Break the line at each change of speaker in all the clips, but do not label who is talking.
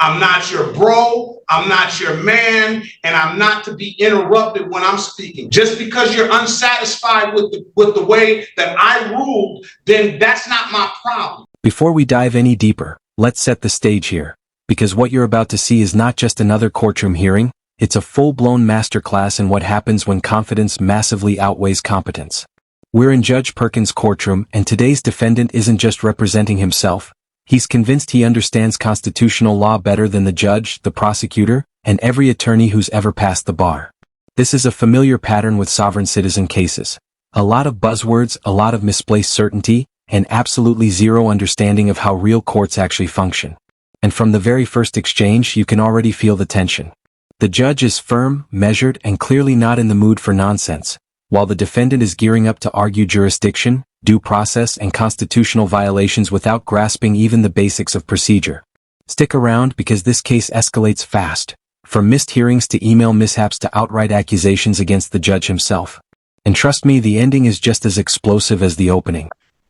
I'm not your bro. I'm not your man, and I'm not to be interrupted when I'm speaking. Just because you're unsatisfied with the way that I ruled, then that's not my problem.
Before we dive any deeper, let's set the stage here, because what you're about to see is not just another courtroom hearing, it's a full-blown masterclass in what happens when confidence massively outweighs competence. We're in Judge Perkins' courtroom, and today's defendant isn't just representing himself. He's convinced he understands constitutional law better than the judge, the prosecutor, and every attorney who's ever passed the bar. This is a familiar pattern with sovereign citizen cases. A lot of buzzwords, a lot of misplaced certainty, and absolutely zero understanding of how real courts actually function. And from the very first exchange, you can already feel the tension. The judge is firm, measured, and clearly not in the mood for nonsense, while the defendant is gearing up to argue jurisdiction, due process, and constitutional violations without grasping even the basics of procedure. Stick around because this case escalates fast, from missed hearings to email mishaps to outright accusations against the judge himself. And trust me, the ending is just as explosive as the opening.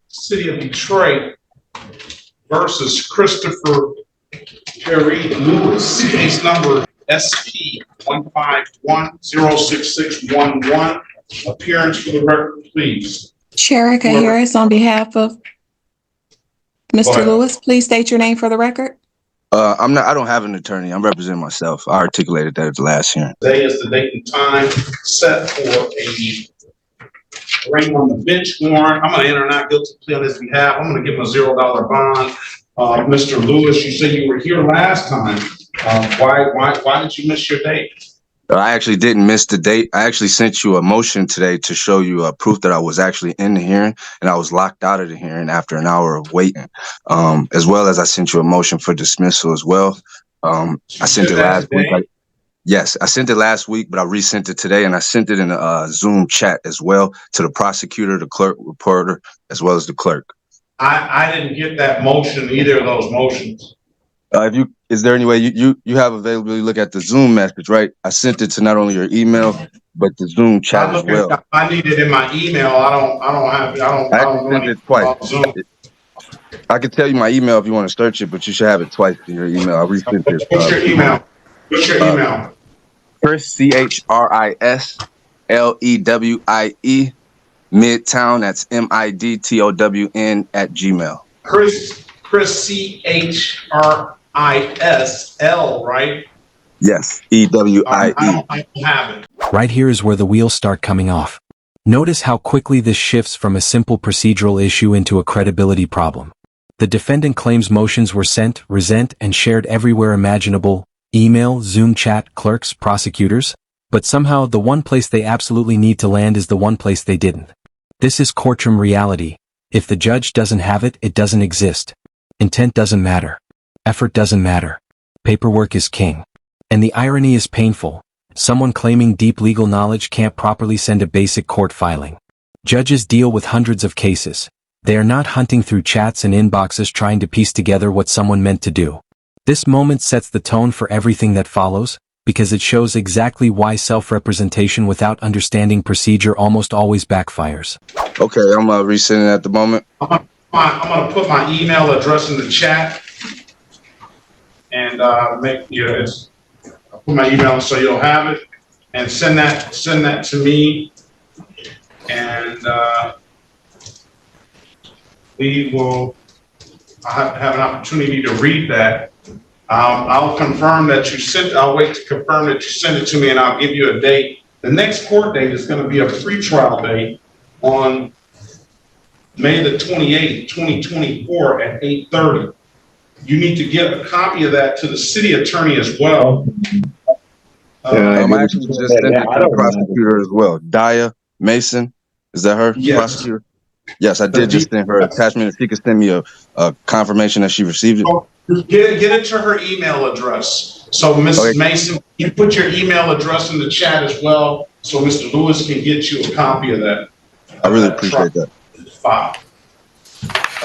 City of Detroit versus Christopher Perry Lewis, case number SP 151-06611. Appearance for the record, please.
Sherika Harris on behalf of Mr. Lewis. Please state your name for the record.
I don't have an attorney. I'm representing myself. I articulated that at the last hearing.
Today is the date and time set for a hearing on the bench warrant. I'm going to enter a not guilty plea on his behalf. I'm going to give him a $0 bond. Mr. Lewis, you said you were here last time. Why did you miss your date?
I actually didn't miss the date. I actually sent you a motion today to show you proof that I was actually in the hearing, and I was locked out of the hearing after an hour of waiting. As well as I sent you a motion for dismissal as well. I sent it last week. Yes, I sent it last week, but I resent it today, and I sent it in a Zoom chat as well to the prosecutor, the clerk, reporter, as well as the clerk.
I didn't get that motion, either of those motions.
Is there any way you have availability to look at the Zoom message, right? I sent it to not only your email, but the Zoom chat as well.
I need it in my email. I don't
sent it twice. I can tell you my email if you want to search it, but you should have it twice in your email. I resent it.
What's your email?
Chris, CHRISLEWIE, Midtown, that's MIDTOWN @gmail.
Chris CHRISL, right?
Yes, EWIE.
I don't have it.
Right here is where the wheels start coming off. Notice how quickly this shifts from a simple procedural issue into a credibility problem. The defendant claims motions were sent, resent, and shared everywhere imaginable: email, Zoom chat, clerks, prosecutors. But somehow the one place they absolutely need to land is the one place they didn't. This is courtroom reality. If the judge doesn't have it, it doesn't exist. Intent doesn't matter. Effort doesn't matter. Paperwork is king. And the irony is painful. Someone claiming deep legal knowledge can't properly send a basic court filing. Judges deal with hundreds of cases. They are not hunting through chats and inboxes trying to piece together what someone meant to do. This moment sets the tone for everything that follows, because it shows exactly why self-representation without understanding procedure almost always backfires.
Okay, I'm resending it at the moment.
I'm gonna put my email address in the chat, and I'll put my email so you'll have it, and send that to me, and we will have an opportunity to read that. I'll confirm that you sent. I'll wait to confirm that you sent it to me, and I'll give you a date. The next court date is going to be a pretrial date on May the 28th, 2024 at 8:30. You need to get a copy of that to the city attorney as well.
I'm actually just sending it to the prosecutor as well. Daya Mason, is that her?
Yes.
Prosecutor? Yes, I did just send her attachment. If she could send me a confirmation that she received it.
Get it to her email address. So Mrs. Mason, you put your email address in the chat as well, so Mr. Lewis can get you a copy of that.
I really appreciate that.
File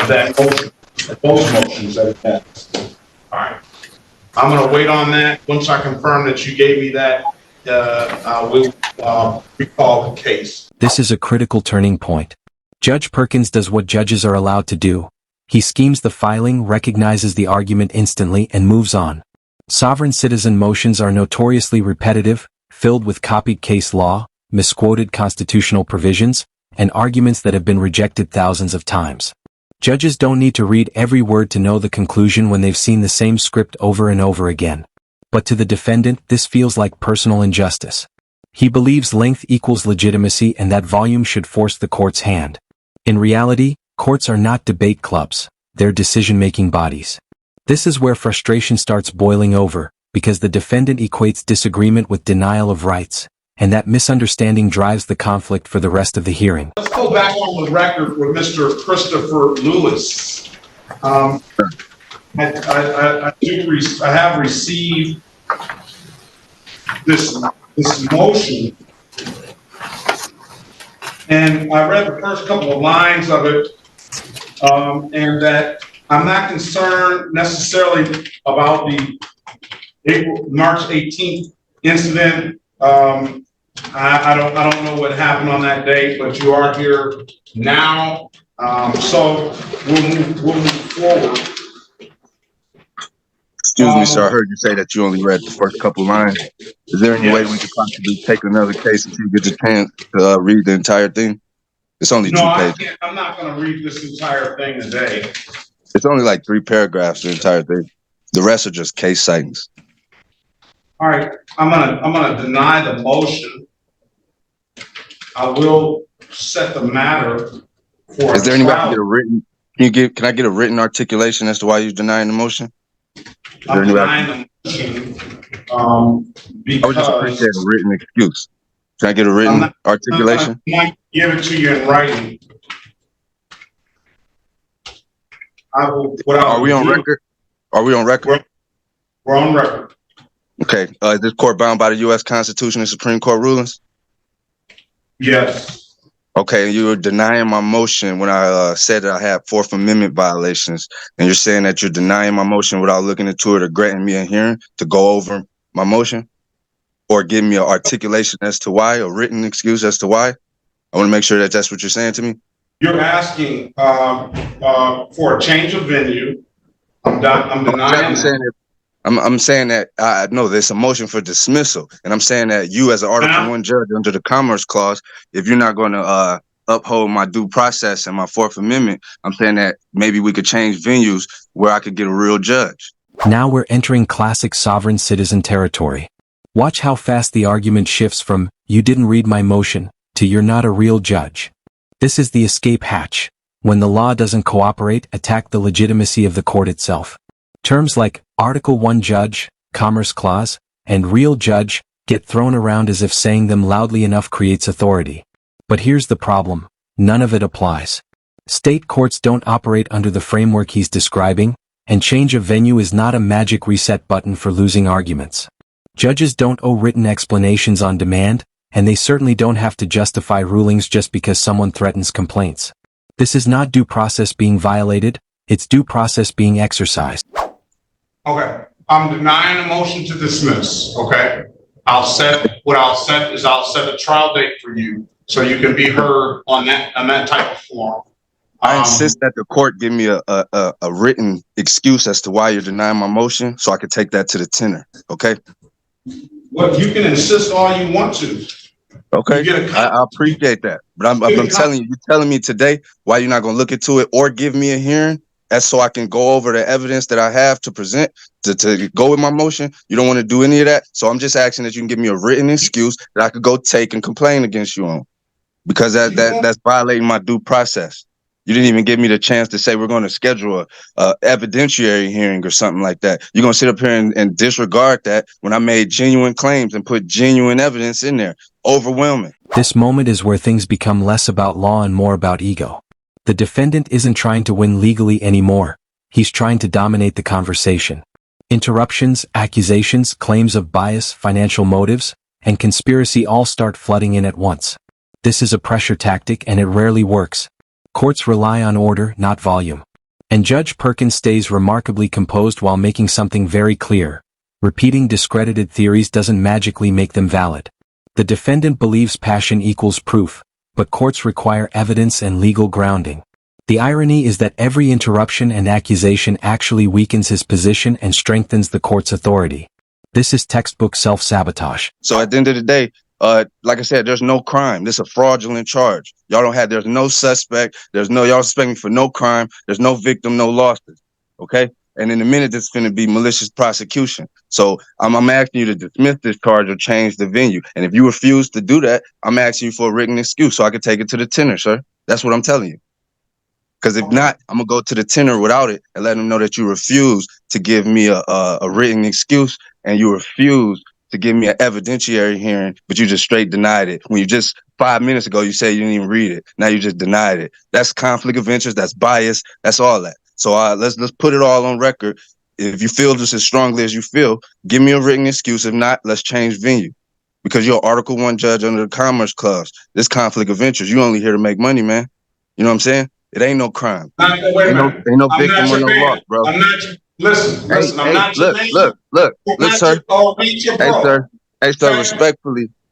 of that motion, of those motions that it has. All right. I'm going to wait on that. Once I confirm that you gave me that, I will recall the case.
This is a critical turning point. Judge Perkins does what judges are allowed to do. He schemes the filing, recognizes the argument instantly, and moves on. Sovereign citizen motions are notoriously repetitive, filled with copied case law, misquoted constitutional provisions, and arguments that have been rejected thousands of times. Judges don't need to read every word to know the conclusion when they've seen the same script over and over again. But to the defendant, this feels like personal injustice. He believes length equals legitimacy and that volume should force the court's hand. In reality, courts are not debate clubs, they're decision-making bodies. This is where frustration starts boiling over, because the defendant equates disagreement with denial of rights, and that misunderstanding drives the conflict for the rest of the hearing.
Let's go back on the record with Mr. Christopher Lewis. I have received this motion, and I read the first couple of lines of it, and that I'm not concerned necessarily about the March 18th incident. I don't know what happened on that day, but you are here now, so we'll move forward.
Excuse me, sir. I heard you say that you only read the first couple lines. Is there any way we could possibly take another case until you get the chance to read the entire thing? It's only 2 pages.
I'm not going to read this entire thing today.
It's only like 3 paragraphs, the entire thing. The rest are just case sightings.
All right, I'm gonna deny the motion. I will set the matter for.
Is there any way I can get a written? Can I get a written articulation as to why you're denying the motion?
I'm denying the motion because
I would just appreciate a written excuse. Can I get a written articulation?
I might give it to you in writing.
Are we on record? Are we on record?
We're on record.
Okay. Is this court bound by the U.S. Constitution and Supreme Court rulings?
Yes.
Okay. You were denying my motion when I said that I had Fourth Amendment violations, and you're saying that you're denying my motion without looking into it or granting me a hearing to go over my motion, or give me an articulation as to why, a written excuse as to why. I want to make sure that that's what you're saying to me.
You're asking for a change of venue. I'm denying.
I'm saying that I know there's a motion for dismissal, and I'm saying that you, as an Article 1 judge under the Commerce Clause, if you're not going to uphold my due process and my Fourth Amendment, I'm saying that maybe we could change venues where I could get a real judge.
Now we're entering classic sovereign citizen territory. Watch how fast the argument shifts from, "You didn't read my motion," to "You're not a real judge." This is the escape hatch. When the law doesn't cooperate, attack the legitimacy of the court itself. Terms like Article 1 judge, Commerce Clause, and real judge get thrown around as if saying them loudly enough creates authority. But here's the problem. None of it applies. State courts don't operate under the framework he's describing, and change of venue is not a magic reset button for losing arguments. Judges don't owe written explanations on demand, and they certainly don't have to justify rulings just because someone threatens complaints. This is not due process being violated, it's due process being exercised.
Okay, I'm denying the motion to dismiss, okay? I'll set a trial date for you so you can be heard on that type of form.
I insist that the court give me a written excuse as to why you're denying my motion so I can take that to the tenor, okay?
Well, you can insist all you want to.
Okay, I appreciate that. But I'm telling you, you're telling me today why you're not going to look into it or give me a hearing? That's so I can go over the evidence that I have to present to go with my motion. You don't want to do any of that. So I'm just asking that you can give me a written excuse that I could go take and complain against you on, because that's violating my due process. You didn't even give me the chance to say we're going to schedule a evidentiary hearing or something like that. You're going to sit up here and disregard that when I made genuine claims and put genuine evidence in there. Overwhelming.
This moment is where things become less about law and more about ego. The defendant isn't trying to win legally anymore. He's trying to dominate the conversation. Interruptions, accusations, claims of bias, financial motives, and conspiracy all start flooding in at once. This is a pressure tactic and it rarely works. Courts rely on order, not volume. And Judge Perkins stays remarkably composed while making something very clear. Repeating discredited theories doesn't magically make them valid. The defendant believes passion equals proof, but courts require evidence and legal grounding. The irony is that every interruption and accusation actually weakens his position and strengthens the court's authority. This is textbook self-sabotage.
So at the end of the day, like I said, there's no crime. This is a fraudulent charge. There's no suspect. Y'all suspect me for no crime. There's no victim, no losses. Okay? And in a minute, it's going to be malicious prosecution. So I'm asking you to dismiss this charge or change the venue. And if you refuse to do that, I'm asking you for a written excuse so I can take it to the tenor, sir. That's what I'm telling you. Because if not, I'm going to go to the tenor without it and let them know that you refuse to give me a written excuse and you refuse to give me an evidentiary hearing, but you just straight denied it. When you just 5 minutes ago, you said you didn't even read it. Now you just denied it. That's conflict of interest. That's bias. That's all that. So let's put it all on record. If you feel just as strongly as you feel, give me a written excuse. If not, let's change venue. Because you're an Article 1 judge under the Commerce Clause. This conflict of interest, you only here to make money, man. You know what I'm saying? It ain't no crime.
Wait a minute.
Ain't no
I'm
victim
not
or
your
no
man.
loss, bro.
I'm not your, listen, I'm not your man.
Look, sir.
Sir.
Hey, sir,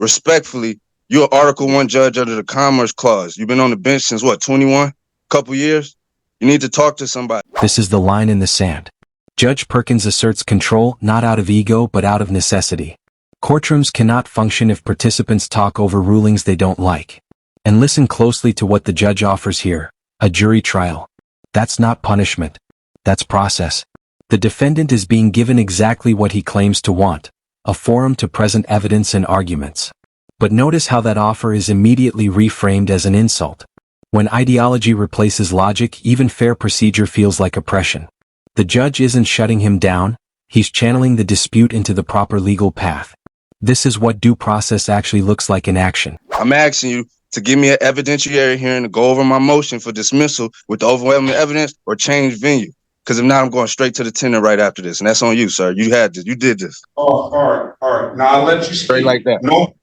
respectfully, you're an Article 1 judge under the Commerce Clause. You've been on the bench since what, 21? Couple years? You need to talk to somebody.
This is the line in the sand. Judge Perkins asserts control not out of ego but out of necessity. Courtrooms cannot function if participants talk over rulings they don't like. And listen closely to what the judge offers here: a jury trial. That's not punishment. That's process. The defendant is being given exactly what he claims to want: a forum to present evidence and arguments. But notice how that offer is immediately reframed as an insult. When ideology replaces logic, even fair procedure feels like oppression. The judge isn't shutting him down, he's channeling the dispute into the proper legal path. This is what due process actually looks like in action.
I'm asking you to give me an evidentiary hearing to go over my motion for dismissal with the overwhelming evidence or change venue. Because if not, I'm going straight to the tenor right after this. And that's on you, sir. You had this. You did this.
Oh, all right. Now I'll let you speak.
Straight like that.
No,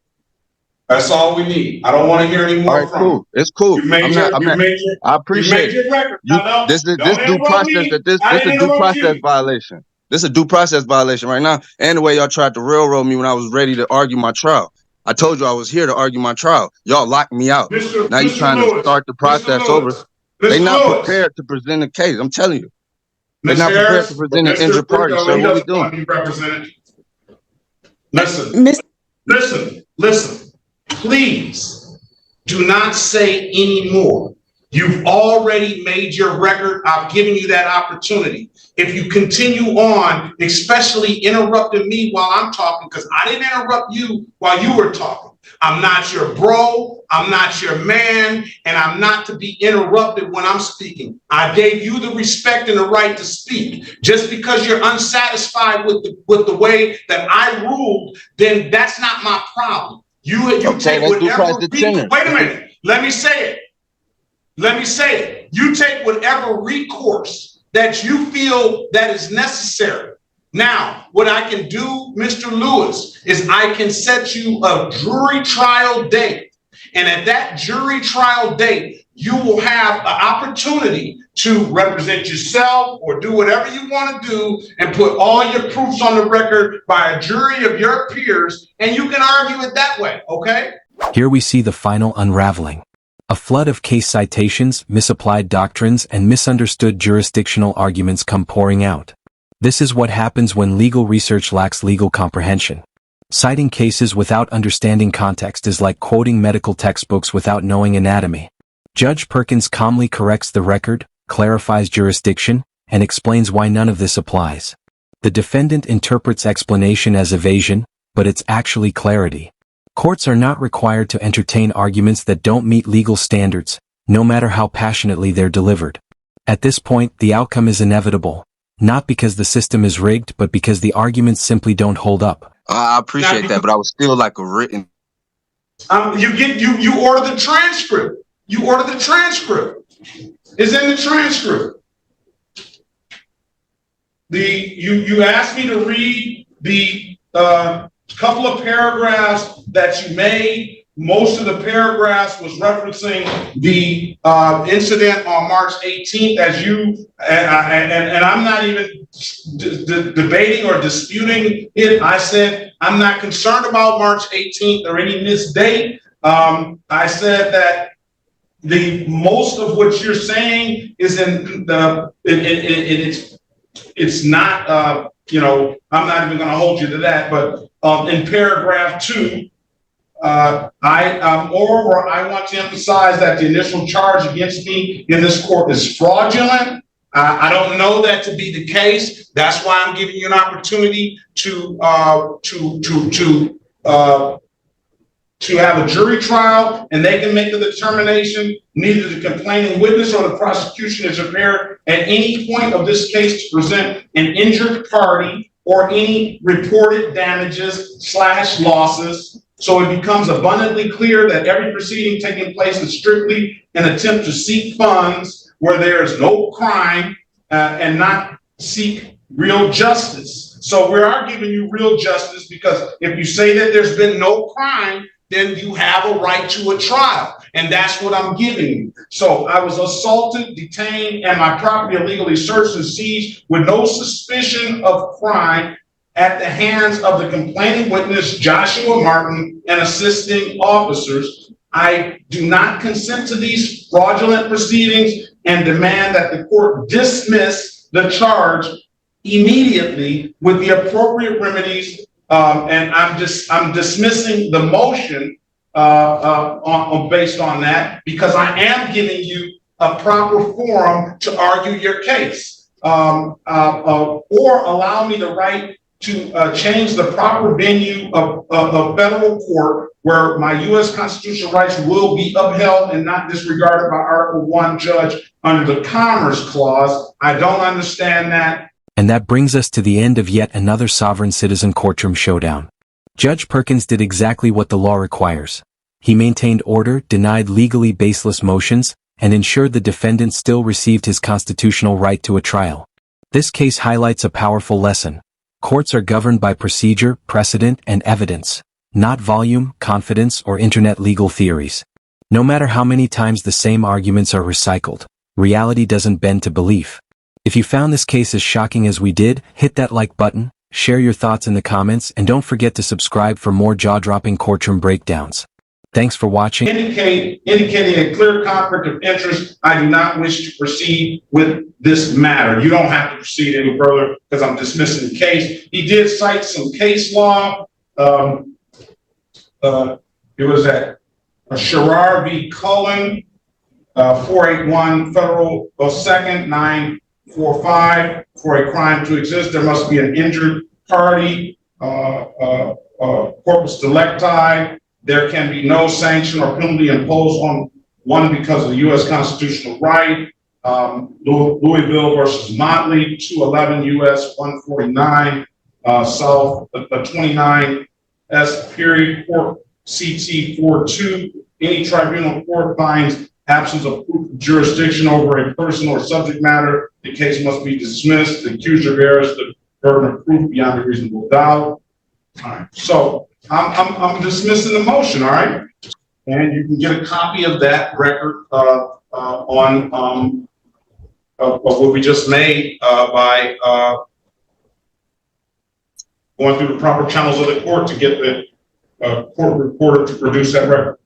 that's all we need. I don't want to hear any more.
All right, cool. It's cool. I appreciate it. This is due process. This is a due process violation. This is a due process violation right now. And the way y'all tried to railroad me when I was ready to argue my trial. I told you I was here to argue my trial. Y'all locked me out. Now you're trying to start the process over. They're not prepared to present a case. I'm telling you. They're not prepared to present an injured party. So what we doing?
Listen. Please do not say any more. You've already made your record. I've given you that opportunity. If you continue on, especially interrupting me while I'm talking, because I didn't interrupt you while you were talking. I'm not your bro, I'm not your man, and I'm not to be interrupted when I'm speaking. I gave you the respect and the right to speak. Just because you're unsatisfied with the way that I ruled, then that's not my problem. You take whatever. Wait a minute. Let me say it. You take whatever recourse that you feel that is necessary. Now, what I can do, Mr. Lewis, is I can set you a jury trial date. And at that jury trial date, you will have the opportunity to represent yourself or do whatever you want to do and put all your proofs on the record by a jury of your peers, and you can argue it that way, okay?
Here we see the final unraveling. A flood of case citations, misapplied doctrines, and misunderstood jurisdictional arguments come pouring out. This is what happens when legal research lacks legal comprehension. Citing cases without understanding context is like quoting medical textbooks without knowing anatomy. Judge Perkins calmly corrects the record, clarifies jurisdiction, and explains why none of this applies. The defendant interprets explanation as evasion, but it's actually clarity. Courts are not required to entertain arguments that don't meet legal standards, no matter how passionately they're delivered. At this point, the outcome is inevitable, not because the system is rigged, but because the arguments simply don't hold up.
I appreciate that, but I was still like a written.
You order the transcript. You order the transcript. It's in the transcript. You asked me to read the couple of paragraphs that you made. Most of the paragraphs was referencing the incident on March 18th, as you and I'm not even debating or disputing it. I said I'm not concerned about March 18th or any missed date. I said that most of what you're saying is in it's not, you know, I'm not even going to hold you to that, but in paragraph 2, moreover, I want to emphasize that the initial charge against me in this court is fraudulent. I don't know that to be the case. That's why I'm giving you an opportunity to have a jury trial, and they can make the determination. Neither the complaining witness or the prosecution is prepared at any point of this case to present an injured party or any reported damages/losses. So it becomes abundantly clear that every proceeding taking place is strictly an attempt to seek funds where there is no crime and not seek real justice. So we are giving you real justice, because if you say that there's been no crime, then you have a right to a trial. And that's what I'm giving you. So I was assaulted, detained, and my property illegally searched and seized with no suspicion of crime at the hands of the complaining witness, Joshua Martin, and assisting officers. I do not consent to these fraudulent proceedings and demand that the court dismiss the charge immediately with the appropriate remedies. And I'm dismissing the motion based on that, because I am giving you a proper forum to argue your case, or allow me the right to change the proper venue of federal court where my U.S. constitutional rights will be upheld and not disregarded by Article 1 judge under the Commerce Clause. I don't understand that.
And that brings us to the end of yet another sovereign citizen courtroom showdown. Judge Perkins did exactly what the law requires. He maintained order, denied legally baseless motions, and ensured the defendant still received his constitutional right to a trial. This case highlights a powerful lesson. Courts are governed by procedure, precedent, and evidence, not volume, confidence, or internet legal theories. No matter how many times the same arguments are recycled, reality doesn't bend to belief. If you found this case as shocking as we did, hit that like button, share your thoughts in the comments, and don't forget to subscribe for more jaw-dropping courtroom breakdowns. Thanks for watching.
Indicating a clear conflict of interest, I do not wish to proceed with this matter. You don't have to proceed any further because I'm dismissing the case. He did cite some case law. It was at Sherrar v. Cullen, 481 Federal 2nd 945. For a crime to exist, there must be an injured party, corpus delicti. There can be no sanction or penalty imposed on one because of the U.S. constitutional right. Louisville versus Motley, 211 U.S. 149, South 29 S period court CT 42. Any tribunal court finds absence of proof of jurisdiction over a person or subject matter, the case must be dismissed. The accuser bears the burden of proof beyond a reasonable doubt. All right. So I'm dismissing the motion, all right? And you can get a copy of that record on of what we just made by going through the proper channels of the court to get the court reporter to produce that record.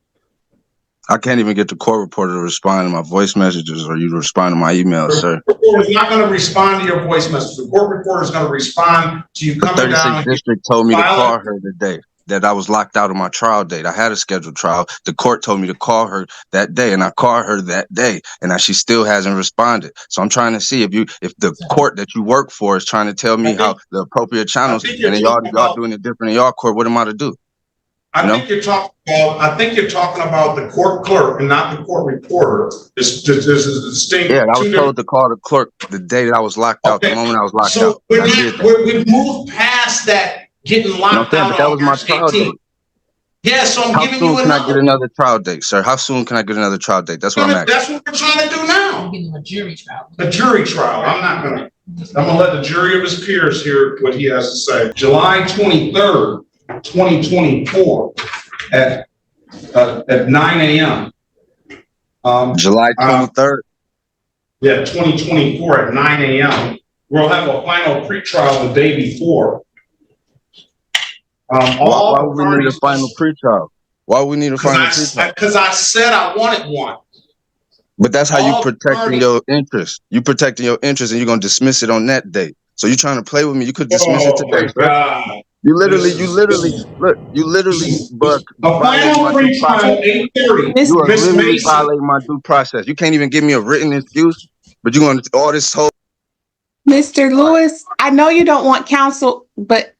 I can't even get the court reporter to respond to my voice messages or you to respond to my emails, sir.
The court is not going to respond to your voice message. The court reporter is going to respond to you coming down.
36th District told me to call her today, that I was locked out of my trial date. I had a scheduled trial. The court told me to call her that day, and I called her that day, and she still hasn't responded. So I'm trying to see if the court that you work for is trying to tell me how the appropriate channels, and then y'all doing it different in y'all court. What am I to do?
I think you're talking about the court clerk and not the court reporter. There's a distinct.
Yeah, I was told to call the clerk the day that I was locked out, the moment I was locked out.
We've moved past that getting locked out.
That was my trial date.
Yeah, so I'm giving you
another. How soon can I get another trial date, sir? How soon can I get another trial date? That's what I'm asking.
That's what we're trying to do now.
I'm getting a jury trial.
A jury trial. I'm gonna let the jury of his peers hear what he has to say. July 23rd, 2024 at 9 a.m.
July 23rd?
Yeah, 2024 at 9 a.m. We'll have a final pretrial the day before.
Why would we need a final pretrial? Why would we need a final pretrial?
Because I said I wanted one.
But that's how you
All
protecting
parties-
your interest. You protecting your interest, and you're gonna dismiss it on that date. So you trying to play with me? You could dismiss it
Oh
today,
my
sir.
God.
You literally
A
violating
final
my due process.
pre-trial, 8:30.
Miss-
You are
Miss
literally
Mason.
violating my due process. You can't even give me a written excuse, but you want all this whole.
Mr. Lewis, I know you don't want counsel, but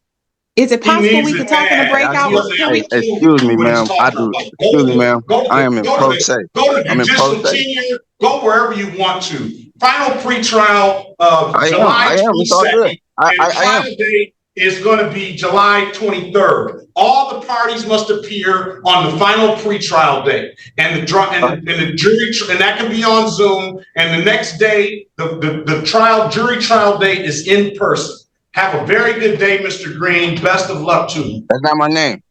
is it
He
possible
needs
we
it
could talk in a
bad.
breakout?
He doesn't have
Can
a
we?
clue
Excuse me,
what he's
ma'am.
talking about.
Excuse me, ma'am. I am in pro se.
Go to
I'm in pro
judicial
se.
tenure, go wherever you want to. Final pretrial,
I
July
am. It's all good.
22nd, and
I am.
trial date is going to be July 23rd. All the parties must appear on the final pretrial date, and the jury, and that can be on Zoom. And the next day, the jury trial date is in person. Have a very good day, Mr. Green. Best of luck to you.
That's not my name.